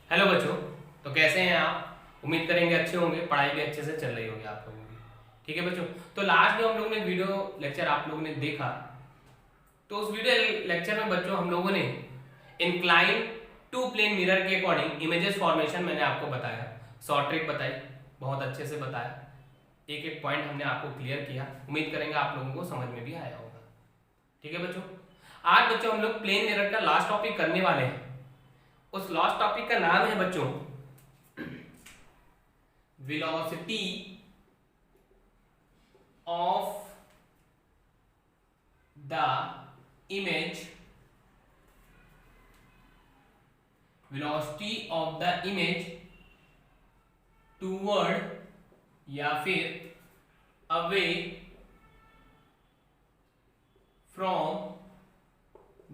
Hello बच्चों। तो कैसे हैं आप? उम्मीद करेंगे अच्छे होंगे, पढ़ाई भी अच्छे से चल रही होगी आप लोगों की। ठीक है बच्चों। तो लास्ट जो हम लोगों ने वीडियो लेक्चर आप लोगों ने देखा, तो उस वीडियो लेक्चर में बच्चों हम लोगों ने इंक्लाइन टू प्लेन मिरर के अकॉर्डिंग इमेजेस फॉर्मेशन मैंने आपको बताया, शॉर्ट ट्रिक बताई, बहुत अच्छे से बताया। एक एक पॉइंट हमने आपको क्लियर किया। उम्मीद करेंगे आप लोगों को समझ में भी आया होगा। ठीक है बच्चों। आज बच्चों हम लोग प्लेन मिरर का लास्ट टॉपिक करने वाले हैं। उस लास्ट टॉपिक का नाम है बच्चों velocity of the image, velocity of the image toward या फिर away from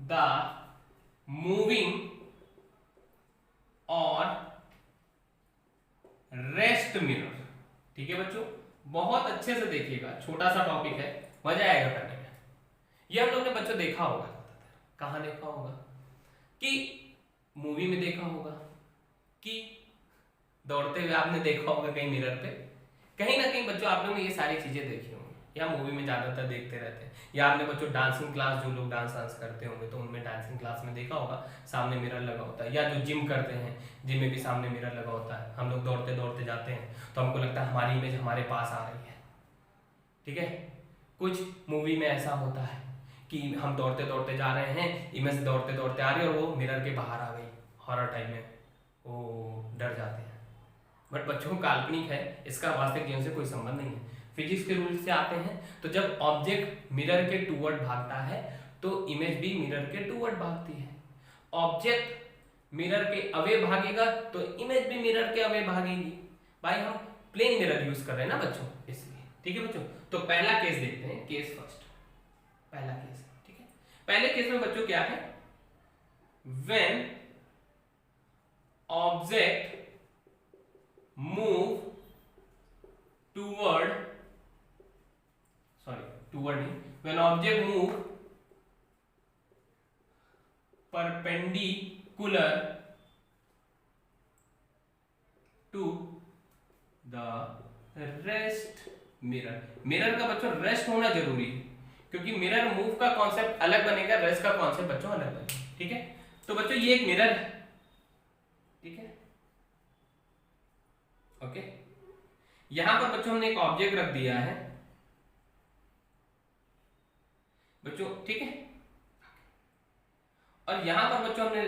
the moving और रेस्ट मिरर। ठीक है बच्चों, बहुत अच्छे से देखिएगा, छोटा सा टॉपिक है, मजा आएगा करने में। ये हम लोग ने बच्चों देखा होगा, कहाँ देखा होगा कि मूवी में देखा होगा, कि दौड़ते हुए आपने देखा होगा कहीं मिरर पे। कहीं ना कहीं बच्चों आप लोगों ने ये सारी चीजें देखी होंगी, या मूवी में ज्यादातर देखते रहते हैं, या आपने बच्चों डांसिंग क्लास, जो लोग डांस वांस करते होंगे तो उनमें डांसिंग क्लास में देखा होगा सामने मिरर लगा होता है, या जो जिम करते हैं जिम में भी सामने मिरर लगा होता है। हम लोग दौड़ते दौड़ते जाते हैं तो हमको लगता है हमारी इमेज हमारे पास आ रही है। ठीक है, कुछ मूवी में ऐसा होता है कि हम दौड़ते दौड़ते जा रहे हैं, इमेज दौड़ते दौड़ते आ रही है और वो मिरर के बाहर आ गई। हॉरर टाइम में वो डर जाते हैं। बट बच्चों काल्पनिक है, इसका वास्तविक जीवन से कोई संबंध नहीं है। फिजिक्स के रूल से आते हैं तो जब ऑब्जेक्ट मिरर के टूवर्ड भागता है तो इमेज भी मिरर के टूवर्ड भागती है। ऑब्जेक्ट मिरर के अवे भागेगा तो इमेज भी मिरर के अवे भागेगी। भाई हम प्लेन मिरर यूज कर रहे हैं ना बच्चों, इसलिए। ठीक है बच्चों, तो पहला केस देखते हैं, केस फर्स्ट। पहला केस, ठीक है। पहले केस में बच्चों क्या है, when object move toward, sorry toward नहीं, when object move perpendicular to the rest mirror. Mirror का बच्चों रेस्ट होना जरूरी है, क्योंकि मिरर मूव का कॉन्सेप्ट अलग बनेगा, रेस्ट का कॉन्सेप्ट बच्चों अलग बनेगा। ठीक है, तो बच्चों ये एक मिरर है। ठीक है, ओके। यहां पर बच्चों हमने एक ऑब्जेक्ट रख दिया है बच्चों, ठीक है। और यहां पर बच्चों हमने,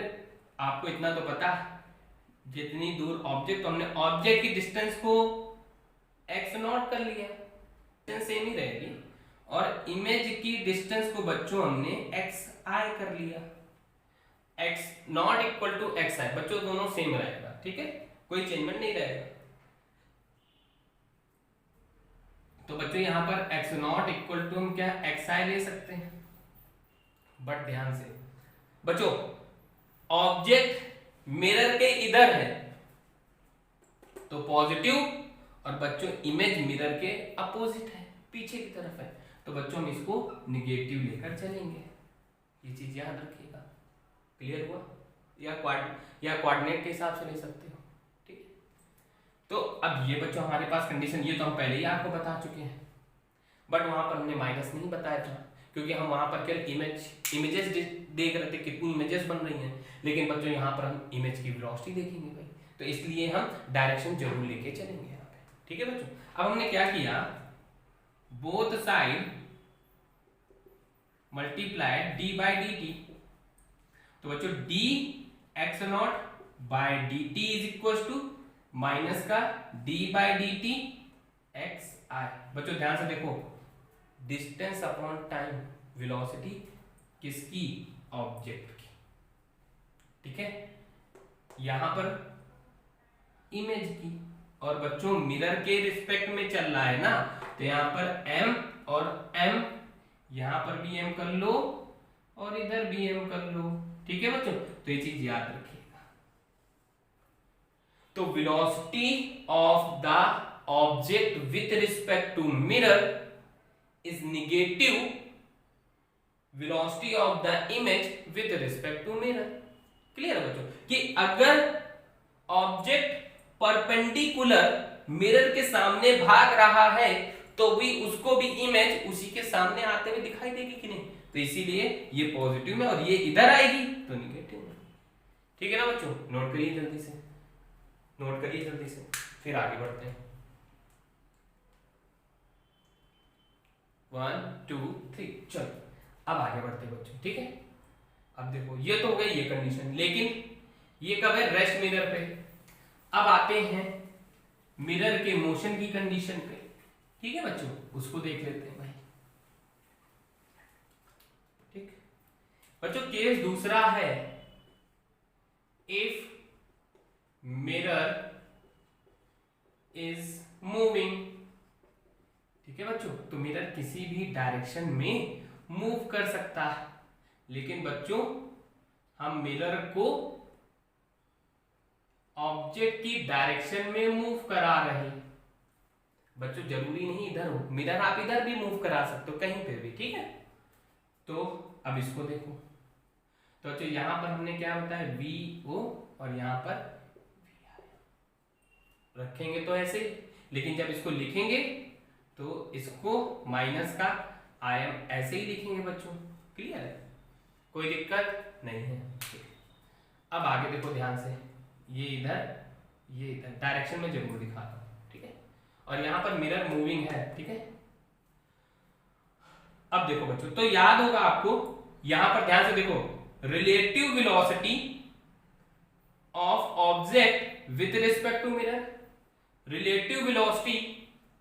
आपको इतना तो पता है, जितनी दूर ऑब्जेक्ट, तो हमने ऑब्जेक्ट की डिस्टेंस को x नॉट कर लिया, डिस्टेंस सेम ही रहेगी, और इमेज की डिस्टेंस को बच्चों हमने xi कर लिया। x not equal to xi बच्चों दोनों सेम रहेगा। ठीक है, कोई चेंजमेंट नहीं रहेगा। तो बच्चों यहां पर x नॉट इक्वल टू हम क्या xi ले सकते हैं। बट ध्यान से बच्चों, ऑब्जेक्ट मिरर के इधर है तो पॉजिटिव, और बच्चों इमेज मिरर के अपोजिट है, पीछे की तरफ है, तो बच्चों हम इसको निगेटिव लेकर चलेंगे। ये चीज याद रखिएगा। क्लियर हुआ? या कोऑर्डिनेट के हिसाब से ले सकते हो। ठीक है, तो अब ये बच्चों हमारे पास कंडीशन, ये तो हम पहले ही आपको बता चुके हैं, बट वहां पर हमने माइनस नहीं बताया था, क्योंकि हम वहां पर केवल इमेजेस देख रहे थे, कितनी इमेजेस बन रही हैं। लेकिन बच्चों यहाँ पर हम इमेज की वेलोसिटी देखेंगे भाई, तो इसलिए हम डायरेक्शन जरूर लेके चलेंगे यहाँ पे। ठीक है बच्चों, अब हमने क्या किया, both side multiply D by D T. तो बच्चों D X naught by D T is equal to minus का D by D T X I. बच्चों ध्यान से देखो, डिस्टेंस अपॉन टाइम, वेलोसिटी किसकी, ऑब्जेक्ट की। ठीक है, यहां पर इमेज की, और बच्चों मिरर के रिस्पेक्ट में चल रहा है ना, तो यहां पर m और m, यहां पर भी m कर लो और इधर भी m कर लो। ठीक है बच्चों, तो ये चीज याद रखिएगा। तो velocity of the object with respect to mirror is negative velocity of the image with respect to mirror। Clear है बच्चों, कि अगर ऑब्जेक्ट परपेंडिकुलर मिरर के सामने भाग रहा है तो भी उसको भी इमेज उसी के सामने आते हुए दिखाई देगी कि नहीं, तो इसीलिए ये पॉजिटिव में और ये इधर आएगी तो निगेटिव में। ठीक है ना बच्चों, नोट करिए जल्दी से, नोट करिए जल्दी से, फिर आगे बढ़ते हैं। 1 2 3 चलो अब आगे बढ़ते हैं बच्चों। ठीक है, अब देखो ये तो हो गई ये कंडीशन, लेकिन ये कब है, रेस्ट मिरर पे। अब आते हैं मिरर के मोशन की कंडीशन पे। ठीक है बच्चों, उसको देख लेते हैं भाई। ठीक बच्चों, केस दूसरा है, इफ मिरर इज मूविंग। ठीक है बच्चों, तो मिरर किसी भी डायरेक्शन में मूव कर सकता है, लेकिन बच्चों हम मिरर को ऑब्जेक्ट की डायरेक्शन में मूव करा रहे हैं। बच्चों जरूरी नहीं इधर हो, मिरर आप इधर भी मूव करा सकते हो कहीं पे भी। ठीक है, तो अब इसको देखो, तो बच्चों यहां पर हमने क्या बताया, वी ओ और यहां पर रखेंगे तो ऐसे, लेकिन जब इसको लिखेंगे तो इसको माइनस का आई एम ऐसे ही लिखेंगे बच्चों। क्लियर है, कोई दिक्कत नहीं है। अब आगे देखो ध्यान से, ये इधर डायरेक्शन में जरूर दिखाता हूं। ठीक है, और यहां पर मिरर मूविंग है। ठीक है, अब देखो बच्चों, तो याद होगा आपको, यहां पर ध्यान से देखो, relative velocity of object with respect to mirror, relative velocity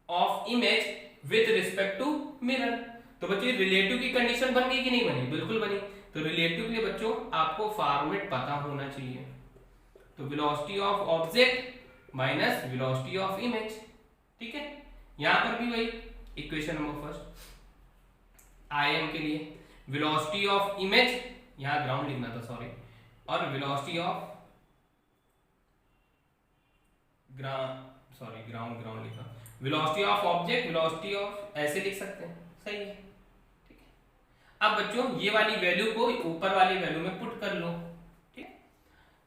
of image with respect to mirror. तो बच्चों रिलेटिव की कंडीशन बन गई कि नहीं बनी, बिल्कुल बनी। तो रिलेटिव के बच्चों आपको फॉर्मेट पता होना चाहिए, तो velocity of object minus velocity of image. ठीक है, यहां पर भी वही इक्वेशन नंबर फर्स्ट आईएम के लिए वेलोसिटी ऑफ इमेज, यहां ग्राउंड लिखना था सॉरी, और वेलोसिटी ऑफ ग्राउंड लिखा, velocity of object, velocity of ऐसे लिख सकते हैं, सही है। ठीक है, अब बच्चों ये वाली वैल्यू को ऊपर वाली वैल्यू में पुट कर लो। ठीक,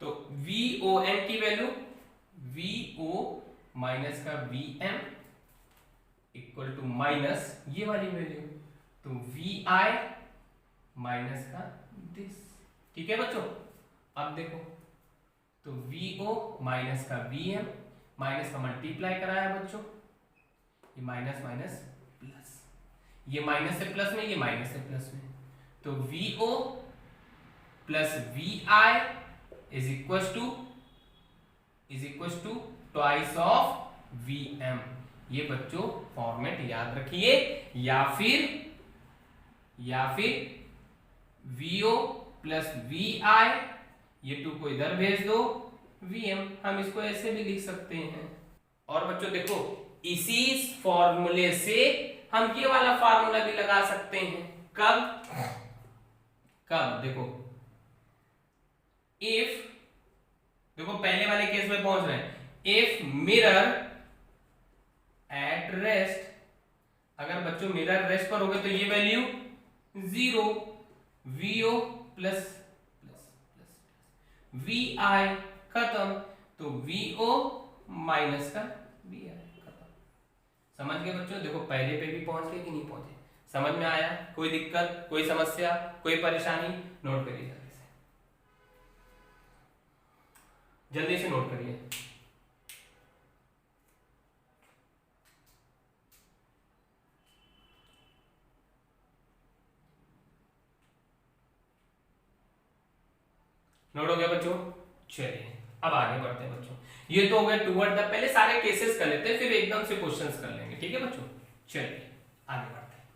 तो वी ओ एम की वैल्यू वी ओ माइनस का V M equal to minus ये वाली वैल्यू, तो वी आई माइनस का दिस। ठीक है बच्चों, अब देखो, तो वी ओ माइनस का वी एम, माइनस का मल्टीप्लाई कराया बच्चों, ये माइनस माइनस प्लस, ये माइनस से प्लस में, ये माइनस से प्लस में, तो V O plus V I is equal to twice of V M. ये बच्चों फॉर्मेट याद रखिए, या फिर वी ओ प्लस वी आई, ये टू को इधर भेज दो, वी एम, हम इसको ऐसे भी लिख सकते हैं। और बच्चों देखो, इसी फॉर्मूले से हम ये वाला फॉर्मूला भी लगा सकते हैं। कब देखो, इफ देखो पहले वाले केस में पहुंच रहे हैं, इफ मिरर एट रेस्ट, अगर बच्चों मिरर रेस्ट पर हो गए तो ये वैल्यू 0, वीओ प्लस वी आई खत्म, तो वीओ माइनस का वी आई खत्म। समझ गए बच्चों, देखो पहले पे भी पहुंच गए कि नहीं पहुंचे, समझ में आया, कोई दिक्कत, कोई समस्या, कोई परेशानी, नोट करिए जल्दी से नोट करिए। नोट हो गया बच्चों, चलिए अब आगे बढ़ते हैं बच्चों। ये तो हो गया टूवर्ड द, पहले सारे केसेस कर लेते हैं फिर एकदम से क्वेश्चंस कर लेंगे। ठीक है बच्चों, चलिए आगे बढ़ते हैं।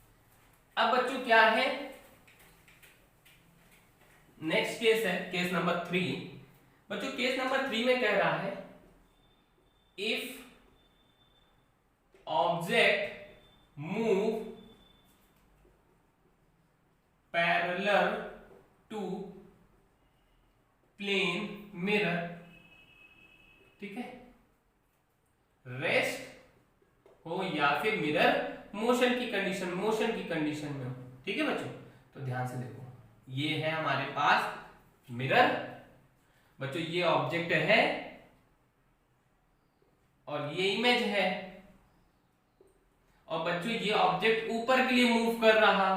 अब बच्चों क्या है, नेक्स्ट केस है केस नंबर 3। बच्चों केस नंबर 3 में कह रहा है, if object move parallel to plane mirror, ठीक है, रेस्ट हो या फिर मिरर मोशन की कंडीशन में हो। ठीक है बच्चों, तो ध्यान से देखो, ये है हमारे पास मिरर बच्चों, ये ऑब्जेक्ट है और ये इमेज है, और बच्चों ये ऑब्जेक्ट ऊपर के लिए मूव कर रहा,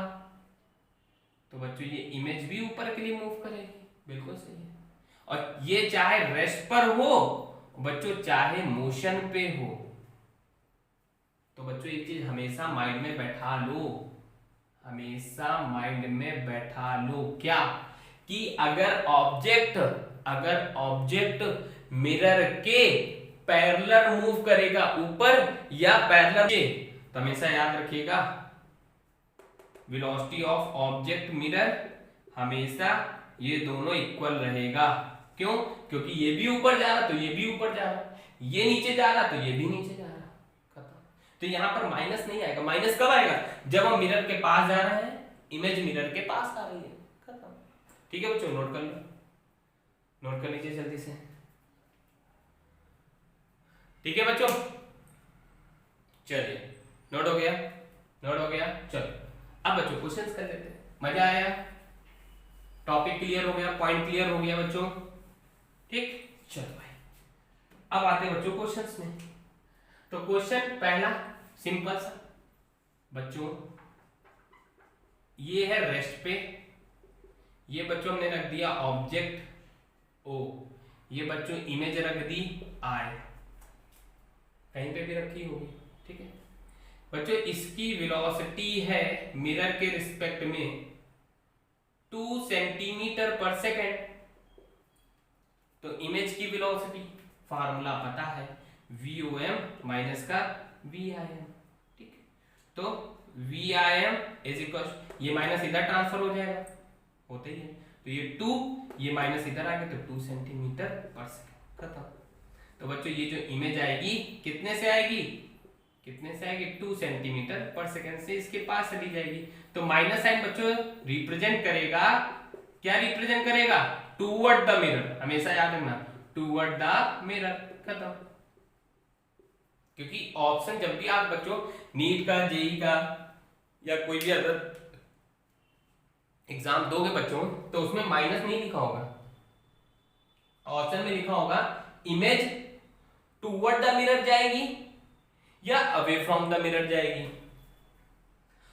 तो बच्चों ये इमेज भी ऊपर के लिए मूव करेगी, बिल्कुल सही है। और ये चाहे रेस्ट पर हो बच्चों, चाहे मोशन पे हो, तो बच्चों एक चीज हमेशा माइंड में बैठा लो, हमेशा माइंड में बैठा लो, क्या कि अगर ऑब्जेक्ट मिरर के पैरेलल मूव करेगा ऊपर या पैरेलल के, तो हमेशा याद रखिएगा वेलोसिटी ऑफ ऑब्जेक्ट मिरर हमेशा ये दोनों इक्वल रहेगा। क्यों? क्योंकि ये भी ऊपर जा रहा तो ये भी ऊपर जा रहा, ये नीचे जा रहा तो ये भी नीचे जा रहा, खत्म। तो यहां पर माइनस नहीं आएगा। माइनस कब आएगा? जब हम मिरर के पास जा रहे हैं, इमेज मिरर के पास आ रही है, खत्म। ठीक है बच्चों, नोट कर लो, नोट कर लीजिए जल्दी से। ठीक है बच्चों, चलिए नोट हो गया, नोट हो गया। चलो अब बच्चों क्वेश्चंस कर लेते हैं। मजा आया? टॉपिक क्लियर हो गया, पॉइंट क्लियर हो गया बच्चों? ठीक, चलो भाई अब आते हैं बच्चों क्वेश्चंस में। तो क्वेश्चन पहला सिंपल सा बच्चों, ये है रेस्ट पे, ये बच्चों हमने रख दिया ऑब्जेक्ट ओ, ये बच्चों इमेज रख दी आई, कहीं पे भी रखी होगी, ठीक है बच्चों। इसकी वेलोसिटी है मिरर के रिस्पेक्ट में 2 सेंटीमीटर पर सेकेंड। तो इमेज की वेलोसिटी फार्मूला पता है, VOM माइनस का VIM, ठीक है। तो VIM इज इक्वल, ये माइनस इधर ट्रांसफर हो जाएगा, होते ही है, तो ये 2, ये माइनस इधर आ गया तो 2 सेंटीमीटर पर सेकेंड, खत्म। तो बच्चों ये जो इमेज आएगी कितने से आएगी, कितने से आएगी? 2 सेंटीमीटर पर सेकेंड से इसके पास चली जाएगी। तो माइनस साइन बच्चों रिप्रेजेंट करेगा, क्या रिप्रेजेंट करेगा? टूवर्ड द मिरर, हमेशा याद रखना, टूवर्ड द मिरर, खत्म। क्योंकि ऑप्शन जब भी आप बच्चों नीट का, जेई का या कोई भी अदर एग्जाम दोगे बच्चों, तो उसमें माइनस नहीं लिखा होगा, ऑप्शन में लिखा होगा इमेज टूवर्ड द मिरर जाएगी या अवे फ्रॉम द मिरर जाएगी।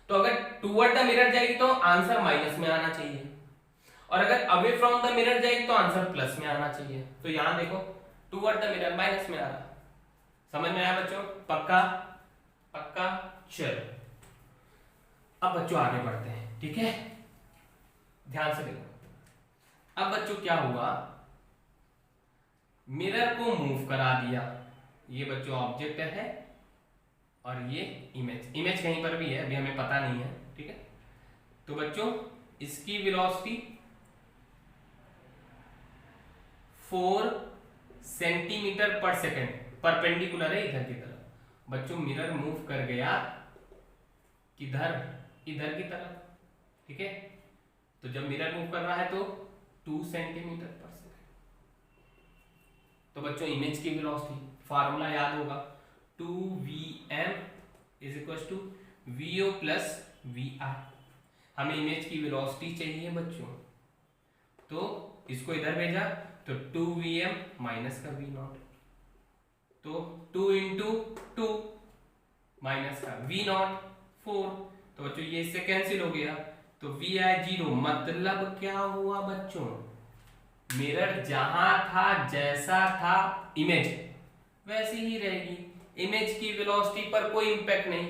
तो अगर टूवर्ड द मिरर जाएगी तो आंसर माइनस में आना चाहिए, और अगर अवे फ्रॉम द मिरर जाएगी तो आंसर प्लस में आना चाहिए। तो यहां देखो टूवर्ड द मिरर माइनस में आ रहा, समझ में आया बच्चों? पक्का? पक्का, चलो अब बच्चों आगे बढ़ते हैं, ठीक है, ध्यान से देखो। अब बच्चों क्या हुआ, मिरर को मूव करा दिया, ये बच्चों ऑब्जेक्ट है और ये इमेज, इमेज कहीं पर भी है, अभी हमें पता नहीं है, ठीक है। तो बच्चों इसकी वेलोसिटी 4 सेंटीमीटर पर सेकेंड परपेंडिकुलर है इधर की तरफ। बच्चों मिरर मूव कर गया किधर? इधर की तरफ, ठीक है। तो जब मिरर मूव कर रहा है तो 2 सेंटीमीटर पर सेकेंड। तो बच्चों इमेज की वेलोसिटी फार्मूला याद होगा, 2VM is equal to VO plus VI। हमें इमेज की वेलोसिटी चाहिए बच्चों, तो इसको इधर भेजा तो 2VM माइनस का V0, तो 2 इंटू 2 माइनस का V0 4, तो बच्चों ये इससे कैंसिल हो गया, तो VI 0। मतलब क्या हुआ बच्चों, मिरर जहां था, जैसा था इमेज वैसी ही रहेगी, इमेज की वेलोसिटी पर कोई इंपैक्ट नहीं।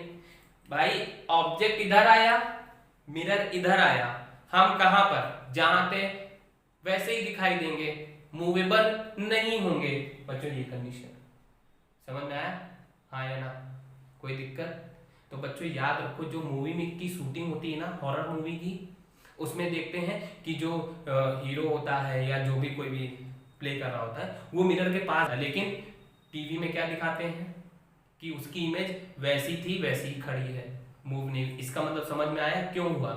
भाई ऑब्जेक्ट इधर आया, मिरर इधर आया, हम कहां पर? जहां थे वैसे ही दिखाई देंगे, मूवेबल नहीं होंगे बच्चों, ये कंडीशन समझ में आया? हाँ या ना? कोई दिक्कत? तो बच्चों याद रखो, जो मूवी में की शूटिंग होती है ना, हॉरर मूवी की, उसमें देखते हैं कि जो हीरो होता है या जो भी कोई भी प्ले कर रहा होता है वो मिरर के पास है, लेकिन टीवी में क्या दिखाते हैं कि उसकी इमेज वैसी थी वैसी ही खड़ी है, मूव नहीं। इसका मतलब समझ में आया क्यों हुआ?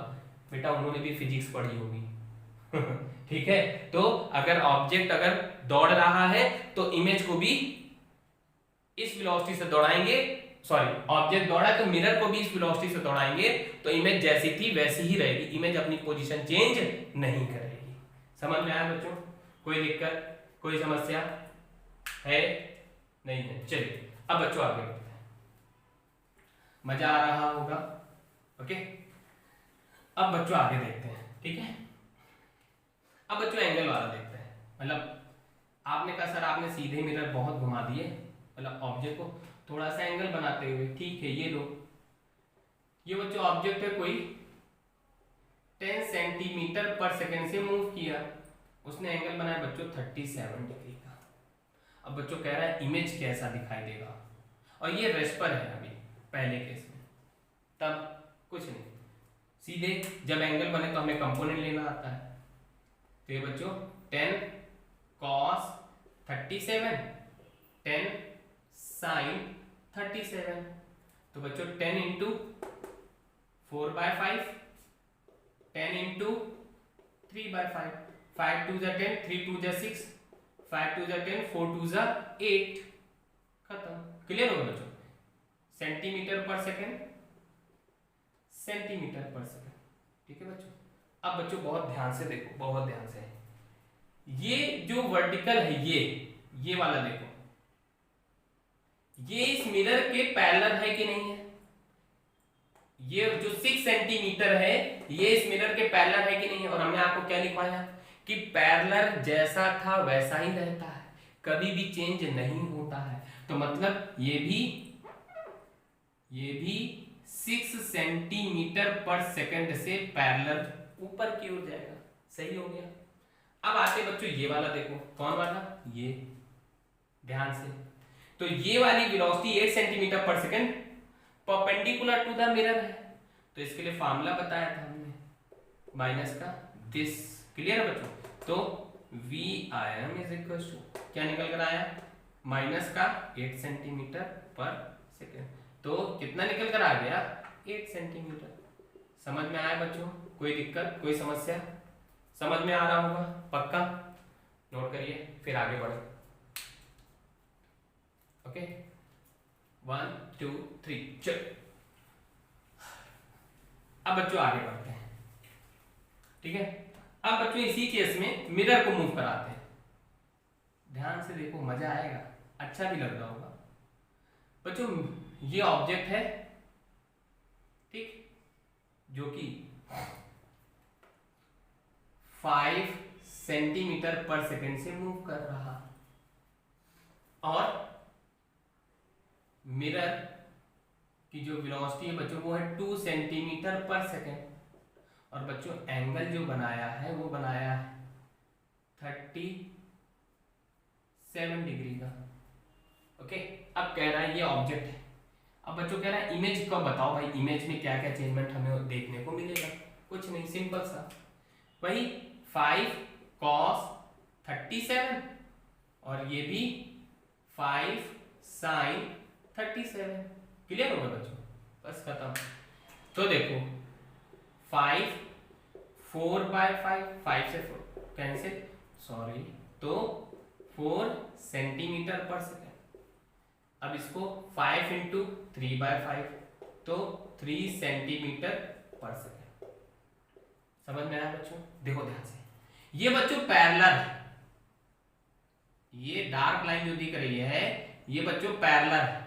बेटा उन्होंने भी फिजिक्स पढ़ी होगी ठीक है। तो अगर ऑब्जेक्ट अगर दौड़ रहा है तो इमेज को भी इस वेलोसिटी से दौड़ाएंगे, सॉरी ऑब्जेक्ट दौड़ा तो मिरर को भी इस वेलोसिटी से दौड़ाएंगे, तो इमेज जैसी थी वैसी ही रहेगी, इमेज अपनी पोजीशन चेंज नहीं करेगी। समझ में आया बच्चों? कोई दिक्कत, कोई समस्या है? नहीं है। चलिए अब बच्चों आगे बढ़ते हैं, मजा आ रहा होगा। ओके, अब बच्चों आगे देखते हैं। ठीक है, अब बच्चों एंगल वाला देखते हैं। मतलब आपने कहा सर आपने सीधे मिरर बहुत घुमा दिए, मतलब ऑब्जेक्ट को थोड़ा सा एंगल बनाते हुए। ठीक है, ये लो, ये बच्चों ऑब्जेक्ट है कोई 10 सेंटीमीटर पर सेकेंड से मूव किया, उसने एंगल बनाया बच्चों 37 डिग्री का। अब बच्चों कह रहा है इमेज कैसा दिखाई देगा, और ये रेस्ट पर है अभी पहले केस में, तब कुछ नहीं, सीधे जब एंगल बने तो हमें कंपोनेंट लेना आता है। तो ये बच्चों 10 cos 37, 10 sin 37, तो बच्चों 10 इंटू 4/5, 10 इंटू 3/5, 5 2 जा 10, 3 2 जा 6, 5 2 जा 10, 4 2 जा 8, खत्म। क्लियर होगा बच्चों? सेंटीमीटर पर सेकेंड, सेंटीमीटर पर सेकेंड। ठीक है बच्चों, अब बच्चों बहुत ध्यान से देखो, बहुत ध्यान से। ये जो वर्टिकल है, ये वाला देखो, ये इस मिरर के पैरेलल है कि नहीं है? ये जो 6 सेंटीमीटर है ये इस मिरर के पैरेलल है कि नहीं है? और हमने आपको क्या लिखवाया कि पैरेलल जैसा था वैसा ही रहता है, कभी भी चेंज नहीं होता है। तो मतलब ये भी 6 सेंटीमीटर पर सेकंड से पैरेलल ऊपर की ओर जाएगा। सही हो गया। अब आते बच्चों ये वाला देखो, कौन वाला? ये, ध्यान से। तो ये वाली वेलोसिटी 8 सेंटीमीटर पर second perpendicular to the mirror है, तो इसके लिए फार्मूला बताया था हमने, माइनस का दिस। क्लियर है बच्चों? तो VIM इज इक्वल टू क्या निकल कर आया? माइनस का 8 सेंटीमीटर पर सेकंड। तो कितना निकल कर आ गया? 8 सेंटीमीटर। समझ में आया बच्चों? कोई दिक्कत, कोई समस्या? समझ में आ रहा होगा पक्का? नोट करिए, फिर आगे बढ़े। ओके, 1 2 3 चल। अब बच्चों आगे बढ़ते हैं। ठीक है, अब बच्चों इसी केस में मिरर को मूव कराते हैं। ध्यान से देखो, मजा आएगा, अच्छा भी लग रहा होगा बच्चों। ये ऑब्जेक्ट है, ठीक, जो कि 5 सेंटीमीटर पर सेकंड से मूव कर रहा, और मिरर की जो वेलोसिटी है बच्चों वो है 2 सेंटीमीटर पर सेकंड, और बच्चों एंगल जो बनाया है वो बनाया है 37 डिग्री का। ओके, अब कह रहा है ये ऑब्जेक्ट है। अब बच्चों कह रहा है इमेज को बताओ भाई, इमेज में क्या क्या चेंजमेंट हमें देखने को मिलेगा? कुछ नहीं, सिंपल सा वही 5 cos 37, और ये भी 5 sin 37। क्लियर होगा बच्चों? बस खत्म। तो देखो 5 4/5, 5 से 4 कैंसिल, सॉरी, तो 4 सेंटीमीटर पर सेकेंड। अब इसको 5 इंटू 3/5, तो 3 सेंटीमीटर पर सेकेंड। समझ में आया बच्चों? देखो ध्यान से, ये बच्चों पैरेलल है, ये डार्क लाइन जो दिख रही है ये बच्चों पैरेलल है,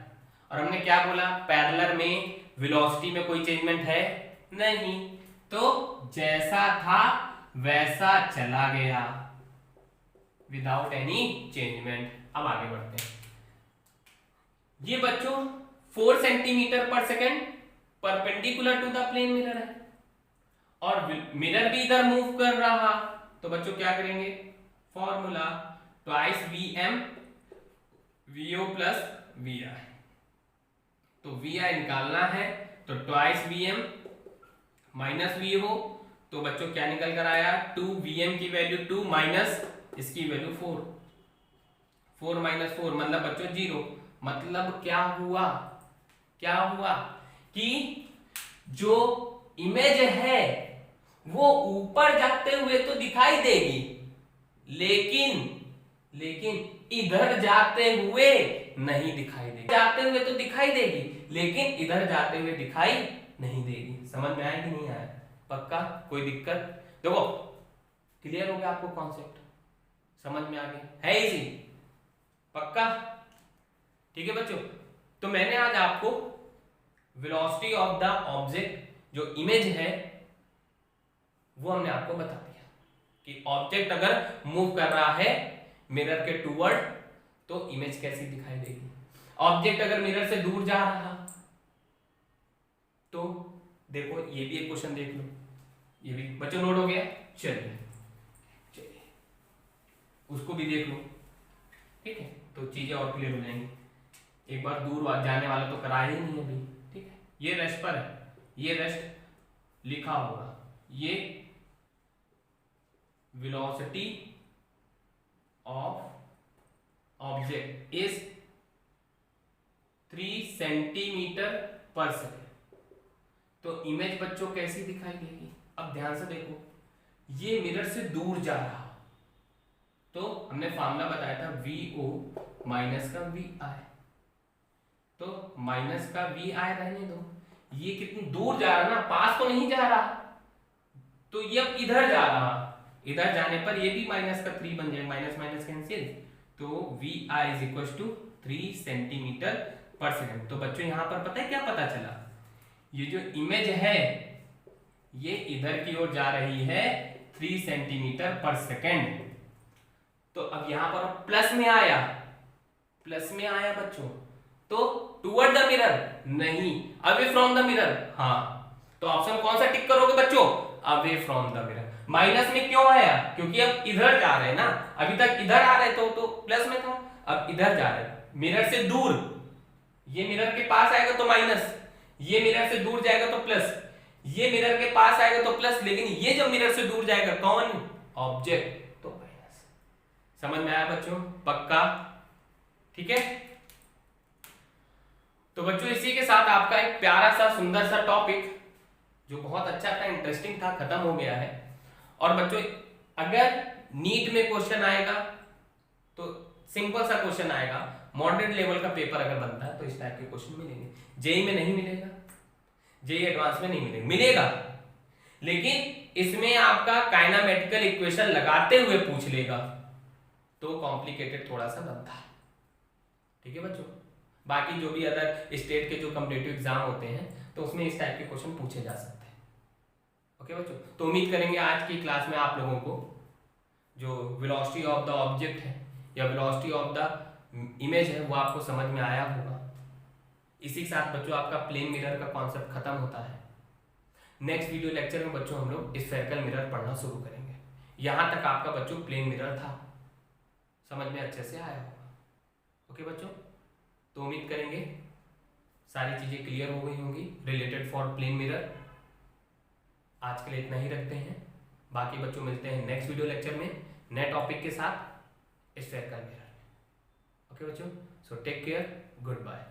और हमने क्या बोला? पैरेलल में वेलोसिटी में कोई चेंजमेंट है नहीं, तो जैसा था वैसा चला गया विदाउट एनी चेंजमेंट। अब आगे बढ़ते हैं। ये बच्चों 4 सेंटीमीटर पर second perpendicular to the plane mirror है, और मिरर भी इधर मूव कर रहा, तो बच्चों क्या करेंगे? Formula twice VM VO plus VI। तो VI निकालना है, तो ट्वाइस VM माइनस VO, तो बच्चों क्या निकल कर आया? 2 VM की वैल्यू 2 माइनस इसकी वैल्यू 4, 4 माइनस 4 मतलब बच्चों 0। मतलब क्या हुआ? क्या हुआ कि जो इमेज है वो ऊपर जाते हुए तो दिखाई देगी, लेकिन इधर जाते हुए नहीं दिखाई देगी। जाते हुए तो दिखाई देगी, लेकिन इधर जाते हुए दिखाई नहीं देगी। समझ में आया कि नहीं आया? पक्का? कोई दिक्कत? देखो क्लियर हो गया आपको कॉन्सेप्ट? समझ में आ गया? है इजी? पक्का? ठीक है बच्चों, तो मैंने आज आपको वेलोसिटी ऑफ द ऑब्जेक्ट जो इमेज है वो हमने आपको बता दिया कि ऑब्जेक्ट अगर मूव कर रहा है मिरर के टूवर्ड तो इमेज कैसी दिखाई देगी। ऑब्जेक्ट अगर मिरर से दूर जा रहा तो देखो ये भी एक क्वेश्चन देख लो, ये भी बच्चों नोट हो गया। चलिए चलिए उसको भी देख लो, ठीक है, तो चीजें और क्लियर हो जाएंगी। एक बार दूर जाने वाला तो करा ही नहीं अभी, ठीक है। ये रेस्ट पर है, ये रेस्ट लिखा होगा, ये velocity of object is 3 centimetre पर सेकेंड। तो इमेज बच्चों कैसी दिखाई देगी, अब ध्यान से देखो, ये मिरर से दूर जा रहा, तो हमने फॉर्मूला बताया था VO माइनस का VI, तो माइनस का VI रहने दो, ये कितनी दूर जा रहा ना, पास तो नहीं जा रहा, तो ये अब इधर जा रहा, इधर जाने पर ये भी माइनस का 3 बन जाएगा, माइनस माइनस कैंसिल, तो VI is equal to 3 centimetre पर सेकेंड। तो बच्चों यहां पर पता है क्या पता चला, ये जो इमेज है ये इधर की ओर जा रही है 3 सेंटीमीटर पर सेकेंड। तो अब यहां पर प्लस में आया, प्लस में आया बच्चों, तो टुवर्ड द मिरर नहीं, अवे फ्रॉम द मिरर, हाँ, तो ऑप्शन कौन सा टिक करोगे बच्चों, away from the mirror. Minus में क्यों आया, क्योंकि अब इधर जा रहे हैं ना, अभी तक इधर आ रहे तो प्लस में था, अब इधर जा रहे हैं, मिरर से दूर, ये मिरर के पास आएगा तो माइनस, ये मिरर से दूर जाएगा तो प्लस, ये मिरर के पास आएगा तो प्लस, लेकिन ये जब मिरर से दूर जाएगा कौन, ऑब्जेक्ट, तो माइनस। समझ में आया बच्चों, पक्का, ठीक है। तो बच्चों इसी के साथ आपका एक प्यारा सा सुंदर सा टॉपिक जो बहुत अच्छा था, इंटरेस्टिंग था, खत्म हो गया है। और बच्चों अगर नीट में क्वेश्चन आएगा तो सिंपल सा क्वेश्चन आएगा, मॉडरेट लेवल का पेपर अगर बनता है तो इस टाइप के क्वेश्चन मिलेंगे। जेई में नहीं मिलेगा, जेई एडवांस में नहीं मिलेगा, मिलेगा लेकिन इसमें आपका काइनेमेटिकल इक्वेशन लगाते हुए पूछ लेगा, तो कॉम्प्लिकेटेड थोड़ा सा बनता है, ठीक है बच्चों। बाकी जो भी अदर स्टेट के जो कॉम्पिटिटिव एग्जाम होते हैं तो उसमें इस टाइप के क्वेश्चन पूछे जा सकते हैं, ओके बच्चों। तो उम्मीद करेंगे आज की क्लास में आप लोगों को जो वेलोसिटी ऑफ द ऑब्जेक्ट है या वेलोसिटी ऑफ द इमेज है वो आपको समझ में आया होगा। इसी के साथ बच्चों आपका प्लेन मिरर का कॉन्सेप्ट खत्म होता है। नेक्स्ट वीडियो लेक्चर में बच्चों हम लोग स्फेरिकल मिरर पढ़ना शुरू करेंगे। यहां तक आपका बच्चों प्लेन मिरर था, समझ में अच्छे से आया होगा, ओके बच्चों। तो उम्मीद करेंगे सारी चीजें क्लियर हो गई होंगी रिलेटेड फॉर प्लेन मिरर। आज के लिए इतना ही रखते हैं, बाकी बच्चों मिलते हैं नेक्स्ट वीडियो लेक्चर में नए टॉपिक के साथ स्फेरिकल मिरर, ओके बच्चों। So take care, good bye.